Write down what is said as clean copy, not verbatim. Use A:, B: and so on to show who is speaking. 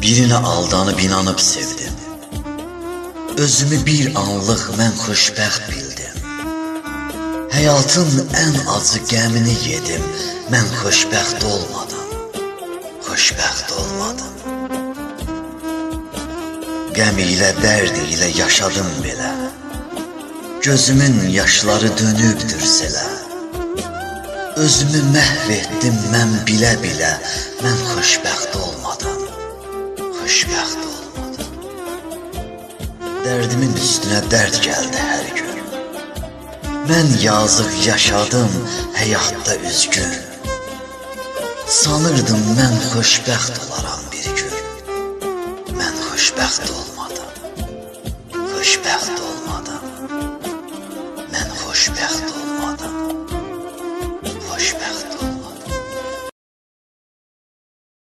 A: Birine aldanıp inanıp sevdim. Özümü bir anlıq mən xoşbəxt bildim. Həyatın ən acı qəmini yedim. Mən xoşbəxt olmadım. Xoşbəxt olmadım. Qəm ilə, dərd ilə yaşadım belə. Gözümün yaşları dönübdür selə. Özümü məhv etdim mən bilə-bilə. Mən xoşbəxt olmadım. Xoşbəxt olmadım. Dərdimin üstünə dərd gəldi hər gün. Mən yazıq yaşadım həyatda üzgün. Sanırdım mən xoşbəxt olaram bir gün. Mən xoşbəxt olmadım. Xoşbəxt olmadım. Mən xoşbəxt olmadım.